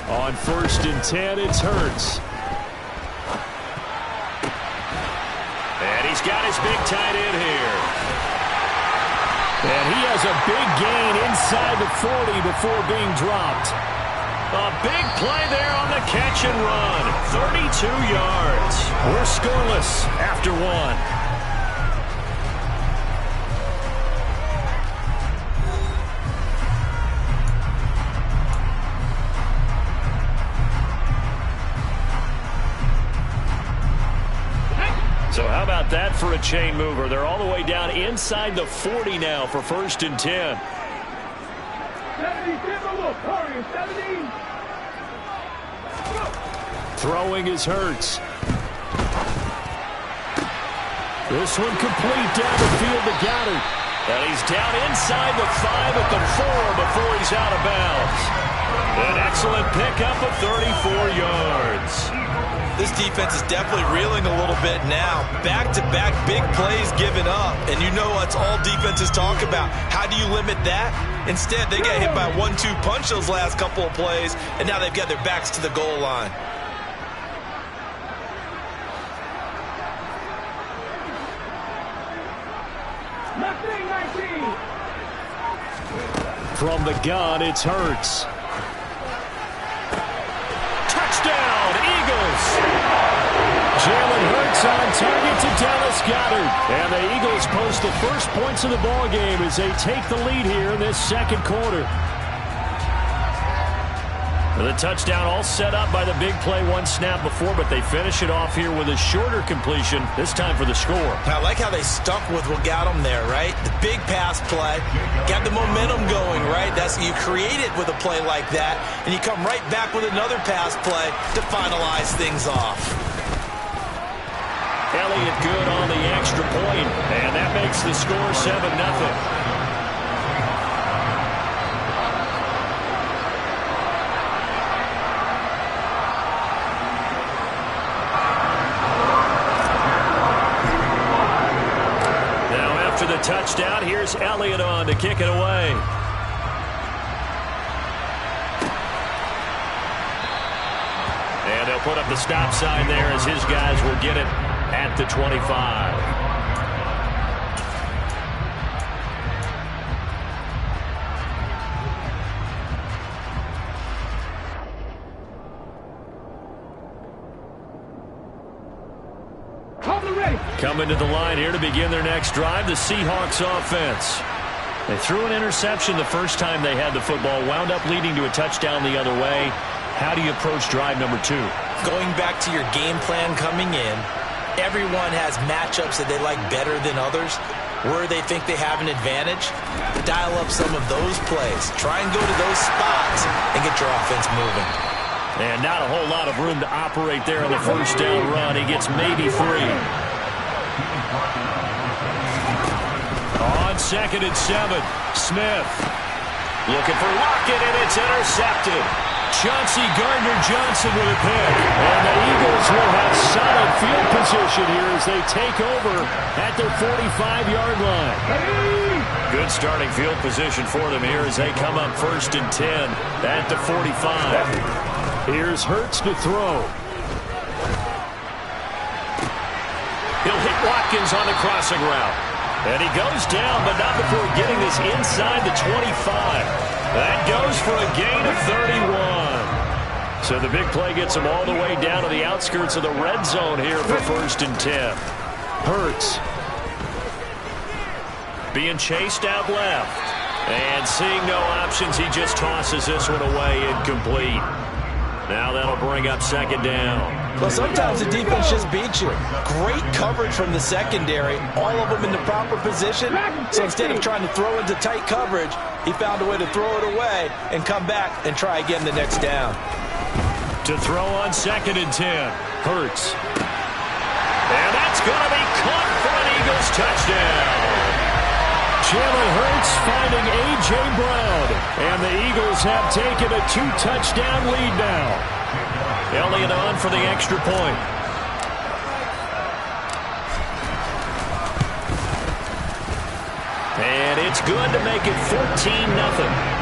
On 1st and 10, it's Hurts. And he's got his big tight end here. And he has a big gain inside the 40 before being dropped. A big play there on the catch and run. 32 yards. We're scoreless after one. So how about that for a chain mover? They're all the way down inside the 40 now for 1st and 10. Throwing is Hurts. This one complete down the field to Goddard. And he's down inside the 5 at the 4 before he's out of bounds. An excellent pickup of 34 yards. This defense is definitely reeling a little bit now. Back-to-back big plays given up. And you know what's all defenses talk about. How do you limit that? Instead, they got hit by 1-2 punch those last couple of plays, and now they've got their backs to the goal line. From the gun, it's Hurts. Touchdown, Eagles! Jalen Hurts on target to Dallas Goedert. And the Eagles post the first points of the ball game as they take the lead here in this second quarter. The touchdown all set up by the big play one snap before, but they finish it off here with a shorter completion, this time for the score. I like how they stuck with what got them there, right? The big pass play, got the momentum going, right? You create it with a play like that, and you come right back with another pass play to finalize things off. Elliott good on the extra point, and that makes the score 7-0. Touchdown. Here's Elliott on to kick it away. And they'll put up the stop sign there as his guys will get it at the 25. Coming to the line here to begin their next drive, the Seahawks offense. They threw an interception the first time they had the football, wound up leading to a touchdown the other way. How do you approach drive number 2? Going back to your game plan coming in, everyone has matchups that they like better than others, where they think they have an advantage. Dial up some of those plays. Try and go to those spots and get your offense moving. And not a whole lot of room to operate there on the first down run. He gets maybe 3. On 2nd and 7, Smith looking for Lockett, and it's intercepted. Chauncey Gardner-Johnson with a pick. And the Eagles will have solid field position here as they take over at their 45-yard line. Good starting field position for them here as they come up 1st and 10 at the 45. Here's Hurts to throw. He'll hit Watkins on the crossing route. And he goes down, but not before getting this inside the 25. That goes for a gain of 31. So the big play gets him all the way down to the outskirts of the red zone here for 1st and 10. Hurts being chased out left. And seeing no options, he just tosses this one away incomplete. Now that'll bring up 2nd down. Well, sometimes the defense just beats you. Great coverage from the secondary, all of them in the proper position. So instead of trying to throw into tight coverage, he found a way to throw it away and come back and try again the next down. To throw on 2nd and 10, Hurts. And that's going to be caught for an Eagles touchdown. Jalen Hurts finding A.J. Brown. And the Eagles have taken a 2-touchdown lead now. Elliott on for the extra point. And it's good to make it 14-0.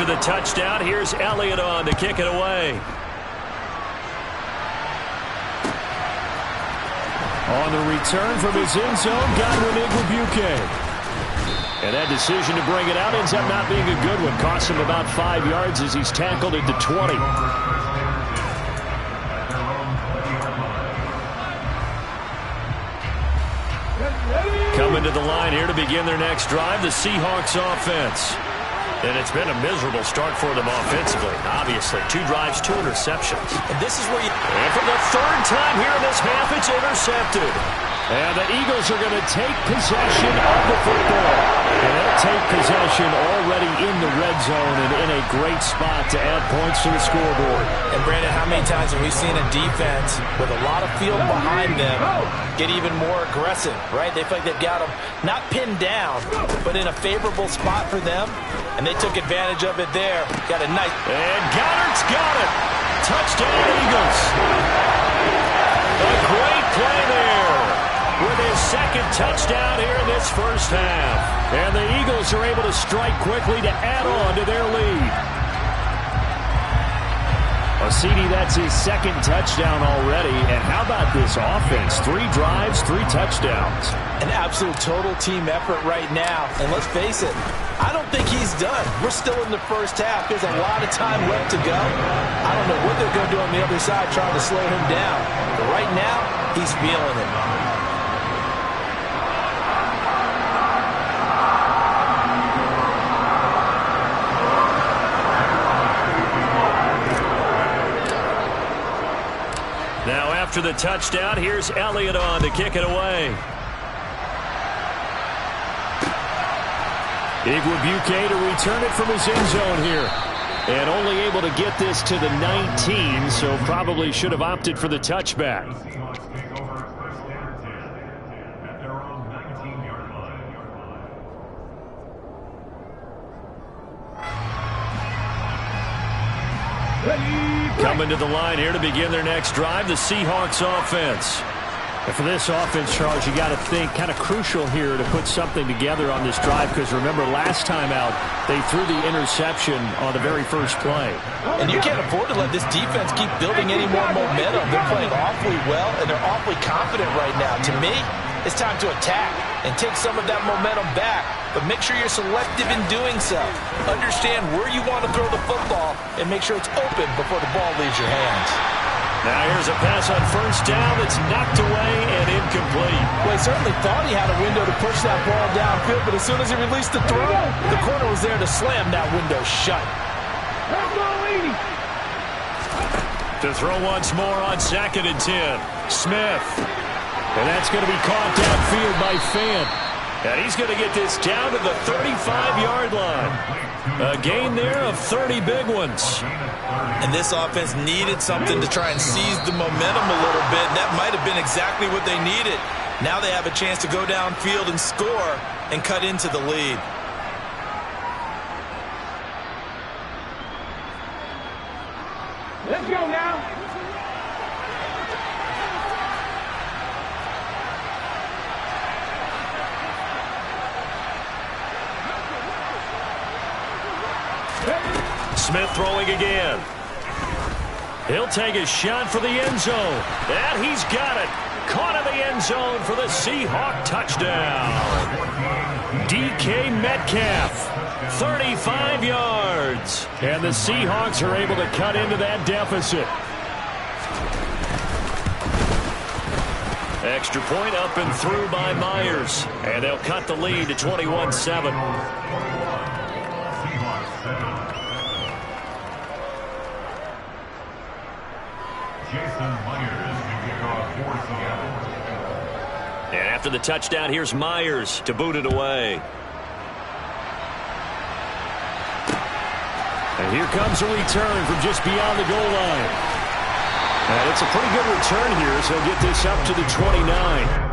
after the touchdown, here's Elliott on to kick it away. On the return from his end zone, Godwin Igwebuike. And that decision to bring it out ends up not being a good one. Costs him about 5 yards as he's tackled at the 20. Coming to the line here to begin their next drive, the Seahawks offense. And it's been a miserable start for them offensively. Obviously, 2 drives, 2 interceptions. And this is where you... And for the 3rd time here in this half, it's intercepted. And the Eagles are going to take possession of the football. And they'll take possession already in the red zone and in a great spot to add points to the scoreboard. And, Brandon, how many times have we seen a defense with a lot of field behind them get even more aggressive, right? They feel like they've got them not pinned down, but in a favorable spot for them. And they took advantage of it there. Got a nice... And Goddard's got it. Touchdown, Eagles. A great play there with his 2nd touchdown here in this first half. And the Eagles are able to strike quickly to add on to their lead. CD, that's his 2nd touchdown already. And how about this offense? 3 drives, 3 touchdowns. An absolute total team effort right now. And let's face it, I don't think he's done. We're still in the first half. There's a lot of time left to go. I don't know what they're going to do on the other side trying to slow him down. But right now, he's feeling it. Now after the touchdown, here's Elliott on to kick it away. Igwebuike to return it from his end zone here. And only able to get this to the 19, so probably should have opted for the touchback. Coming to the line here to begin their next drive, the Seahawks offense. And for this offense, Charles, you got to think kind of crucial here to put something together on this drive, because remember last time out they threw the interception on the very first play. And you can't afford to let this defense keep building any more momentum. They're playing awfully well and they're awfully confident right now. To me, it's time to attack and take some of that momentum back, but make sure you're selective in doing so. Understand where you want to throw the football and make sure it's open before the ball leaves your hands. Now here's a pass on first down that's knocked away and incomplete. Well, he certainly thought he had a window to push that ball downfield, but as soon as he released the throw, the corner was there to slam that window shut. To throw once more on 2nd and 10. Smith. And that's going to be caught downfield by Fant. And he's going to get this down to the 35-yard line. A gain there of 30 big ones. And this offense needed something to try and seize the momentum a little bit. And that might have been exactly what they needed. Now they have a chance to go downfield and score and cut into the lead. Let's go now. Smith throwing again. He'll take a shot for the end zone. And he's got it. Caught in the end zone for the Seahawk touchdown. DK Metcalf, 35 yards. And the Seahawks are able to cut into that deficit. Extra point up and through by Myers. And they'll cut the lead to 21-7. And after the touchdown, here's Myers to boot it away. And here comes a return from just beyond the goal line. And it's a pretty good return here, so he'll get this up to the 29.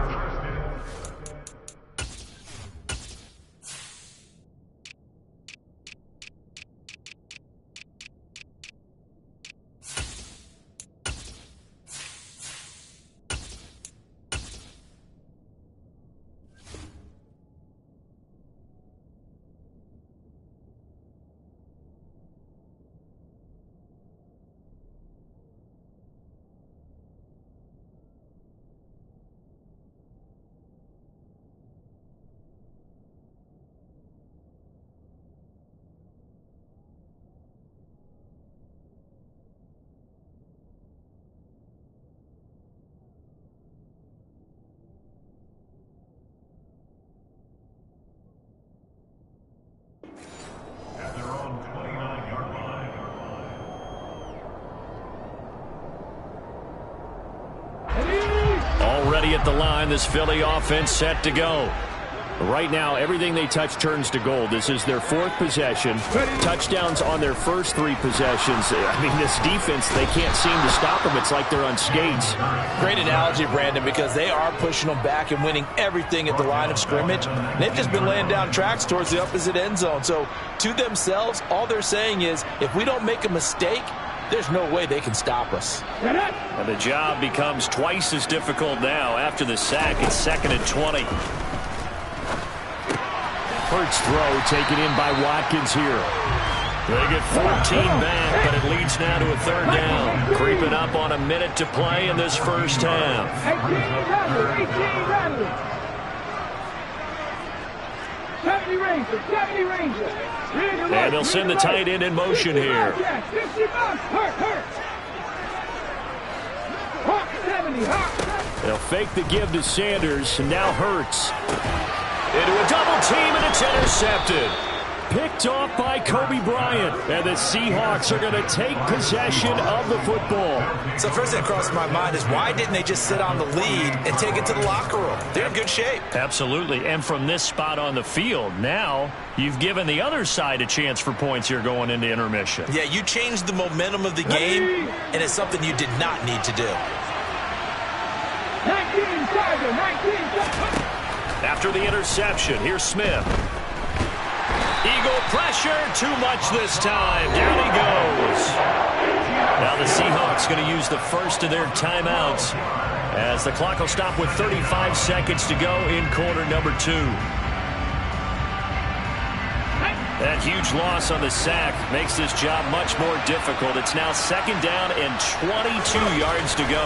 at the line. This Philly offense set to go. Right now, everything they touch turns to gold. This is their 4th possession. Touchdowns on their first 3 possessions. I mean, this defense, they can't seem to stop them. It's like they're on skates. Great analogy, Brandon, because they are pushing them back and winning everything at the line of scrimmage. They've just been laying down tracks towards the opposite end zone. So, to themselves, all they're saying is, if we don't make a mistake, there's no way they can stop us. And the job becomes twice as difficult now. After the sack, it's 2nd and 20. Hurts throw taken in by Watkins here. They get 14 back, but it leads now to a 3rd down. Creeping up on a minute to play in this first half. 70 Rangers. And they'll send the tight end in motion here. 60 bucks. Hurt. They'll fake the give to Sanders, and now Hurts. Into a double team, and it's intercepted. Picked off by Kobe Bryant, and the Seahawks are going to take possession of the football. So first thing that crossed my mind is, why didn't they just sit on the lead and take it to the locker room? They're in good shape. Absolutely, and from this spot on the field, now you've given the other side a chance for points here going into intermission. Yeah, you changed the momentum of the game, and it's something you did not need to do. 19 Tiger. After the interception, here's Smith. Eagle pressure, too much this time. Down he goes. Now the Seahawks going to use the first of their timeouts as the clock will stop with 35 seconds to go in quarter number 2. That huge loss on the sack makes this job much more difficult. It's now 2nd down and 22 yards to go.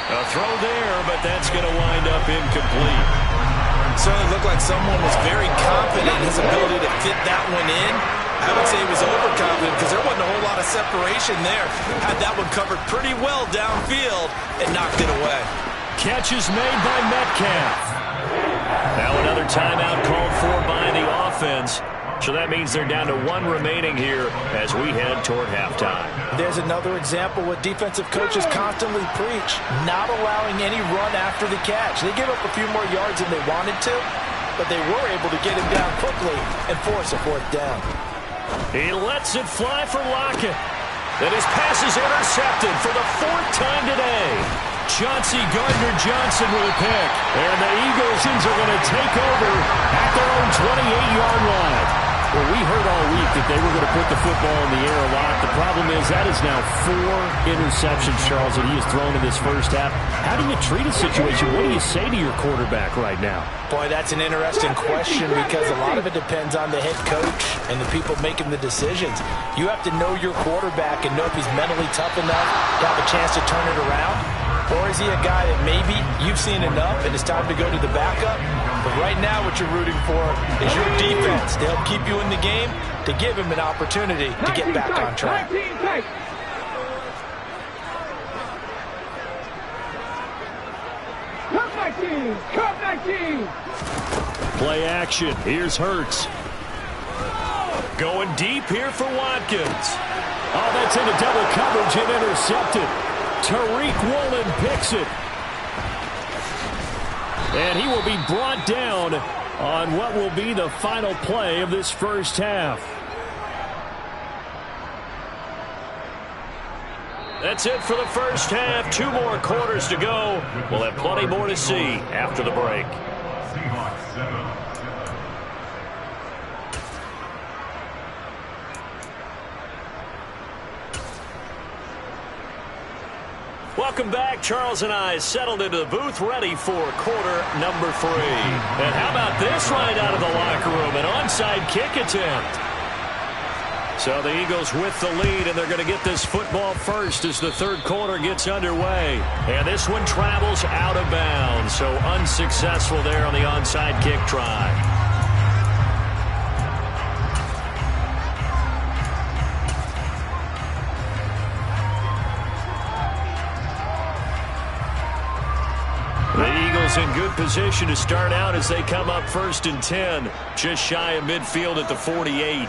A throw there, but that's going to wind up incomplete. Certainly looked like someone was very confident in his ability to fit that one in. I would say he was overconfident because there wasn't a whole lot of separation there. Had that one covered pretty well downfield and knocked it away. Catch is made by Metcalf. Now another timeout called for by the offense. So that means they're down to 1 remaining here as we head toward halftime. There's another example what defensive coaches constantly preach, not allowing any run after the catch. They gave up a few more yards than they wanted to, but they were able to get him down quickly and force a 4th down. He lets it fly for Lockett. And his pass is intercepted for the 4th time today. Chauncey Gardner-Johnson with a pick. And the Eagles are going to take over at their own 28-yard line. Well, we heard all week that they were going to put the football in the air a lot. The problem is that is now 4 interceptions, Charles, that he has thrown in this first half. How do you treat a situation? What do you say to your quarterback right now? Boy, that's an interesting question because a lot of it depends on the head coach and the people making the decisions. You have to know your quarterback and know if he's mentally tough enough to have a chance to turn it around. Or is he a guy that maybe you've seen enough and it's time to go to the backup? But right now what you're rooting for is your defense to help keep you in the game, to give him an opportunity to get back on track. Cup 19. Play action. Here's Hurts. Going deep here for Watkins. Oh, that's into double coverage and intercepted. Tariq Woolen picks it. And he will be brought down on what will be the final play of this first half. That's it for the first half. 2 more quarters to go. We'll have plenty more to see after the break. Welcome back. Charles and I settled into the booth ready for quarter number 3. And how about this right out of the locker room? An onside kick attempt. So the Eagles with the lead, and they're going to get this football first as the 3rd quarter gets underway. And this one travels out of bounds, so unsuccessful there on the onside kick try. The Eagles in good position to start out as they come up 1st and 10, just shy of midfield at the 48.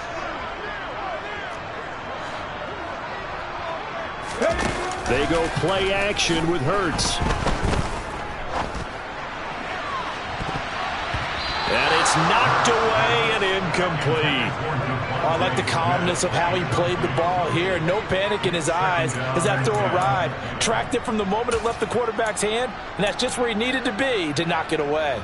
They go play action with Hurts. And it's knocked away and incomplete. Oh, I like the calmness of how he played the ball here. No panic in his eyes as that throw arrived. Tracked it from the moment it left the quarterback's hand, and that's just where he needed to be to knock it away.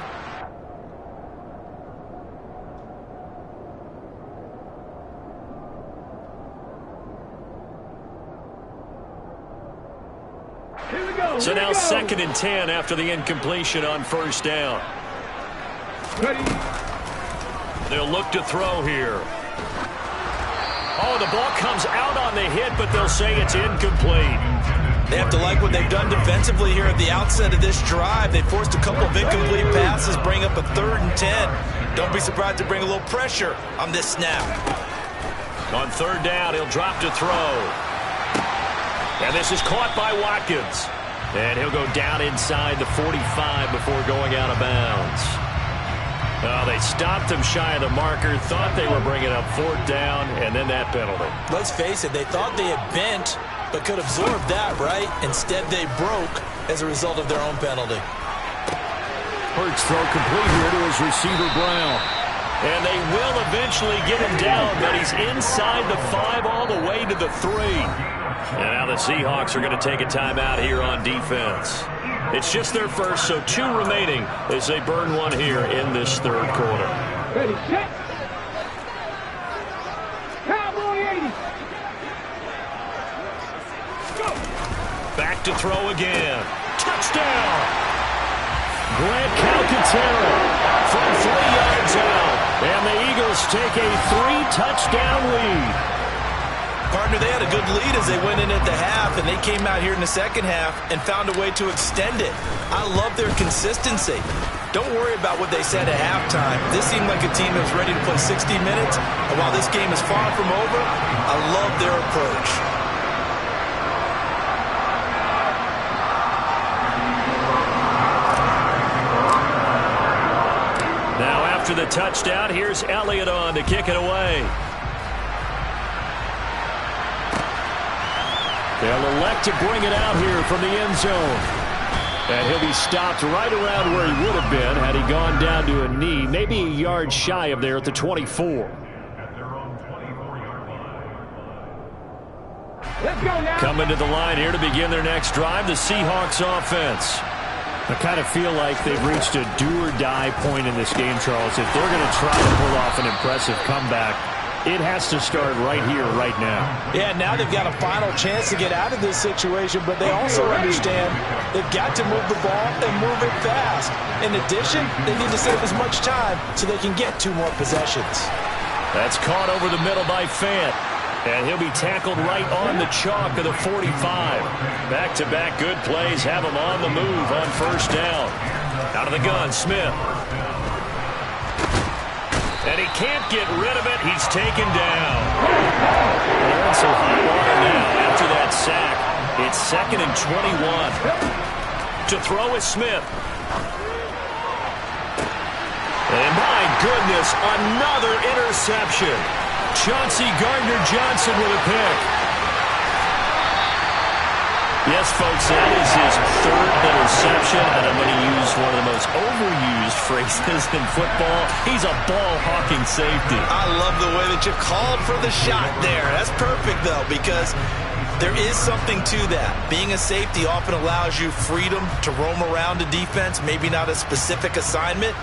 Here we go. So now 2nd and 10 after the incompletion on 1st down. Ready. They'll look to throw here. Oh, the ball comes out on the hit, but they'll say it's incomplete. They have to like what they've done defensively here at the outset of this drive. They forced a couple of incomplete passes, bring up a 3rd and 10. Don't be surprised to bring a little pressure on this snap. On 3rd down, he'll drop to throw. And this is caught by Watkins. And he'll go down inside the 45 before going out of bounds. Oh, they stopped him shy of the marker, thought they were bringing up 4th down, and then that penalty. Let's face it, they thought they had bent, but could absorb that, right? Instead, they broke as a result of their own penalty. Hurts throw complete here to his receiver, Brown. And they will eventually get him down, but he's inside the 5 all the way to the 3. And now the Seahawks are going to take a timeout here on defense. It's just their first, so 2 remaining as they burn one here in this 3rd quarter. Ready, set. Cowboy 80. Go. Back to throw again. Touchdown! Grant Calcaterra from 3 yards out. And the Eagles take a 3-touchdown lead. Partner, they had a good lead as they went in at the half, and they came out here in the 2nd half and found a way to extend it. I love their consistency. Don't worry about what they said at halftime. This seemed like a team that was ready to play 60 minutes, and while this game is far from over, I love their approach. Now after the touchdown, here's Elliott on to kick it away. They'll elect to bring it out here from the end zone. And he'll be stopped right around where he would have been had he gone down to a knee, maybe a yard shy of there at the 24. Let's go now. Coming to the line here to begin their next drive, the Seahawks offense. I kind of feel like they've reached a do-or-die point in this game, Charles. If they're going to try to pull off an impressive comeback, it has to start right here, right now. Yeah, now they've got a final chance to get out of this situation, but they also understand they've got to move the ball and move it fast. In addition, they need to save as much time so they can get 2 more possessions. That's caught over the middle by Fant. And he'll be tackled right on the chalk of the 45. Back-to-back good plays have him on the move on 1st down. Out of the gun, Smith. And he can't get rid of it. He's taken down. They're in some hot water now after that sack. It's 2nd and 21. To throw is Smith. And my goodness, another interception. Chauncey Gardner-Johnson with a pick. Yes, folks, that is his 3rd interception, and I'm going to use one of the most overused phrases in football. He's a ball-hawking safety. I love the way that you called for the shot there. That's perfect, though, because there is something to that. Being a safety often allows you freedom to roam around the defense, maybe not a specific assignment.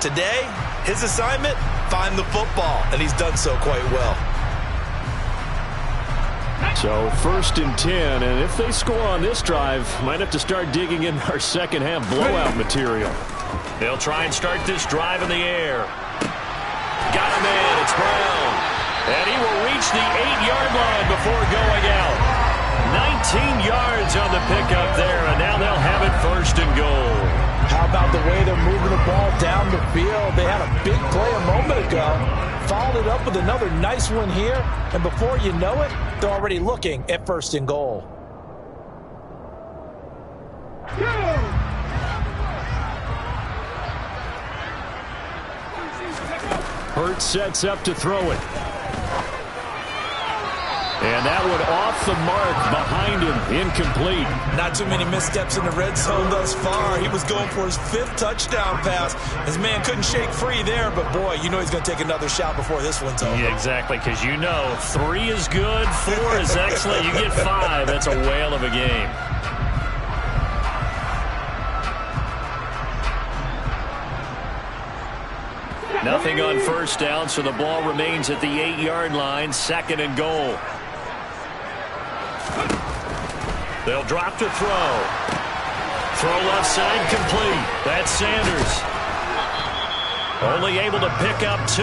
Today, his assignment, find the football, and he's done so quite well. So 1st and 10, and if they score on this drive, might have to start digging in our 2nd half blowout material. They'll try and start this drive in the air. Got him in, it's Brown. And he will reach the 8-yard line before going out. 19 yards on the pickup there, and now they'll have it 1st and goal. How about the way they're moving the ball down the field? They had a big play a moment ago. Followed it up with another nice one here. And before you know it, they're already looking at 1st and goal. Hurts sets up to throw it. And that one off the mark behind him. Incomplete. Not too many missteps in the red zone thus far. He was going for his 5th touchdown pass. His man couldn't shake free there, but boy, you know he's going to take another shot before this one's over. Yeah, exactly, because you know 3 is good, 4 is excellent. You get 5, that's a whale of a game. Nothing on first down, so the ball remains at the 8-yard line, 2nd and goal. They'll drop to throw. Throw left side complete. That's Sanders. Only able to pick up 2.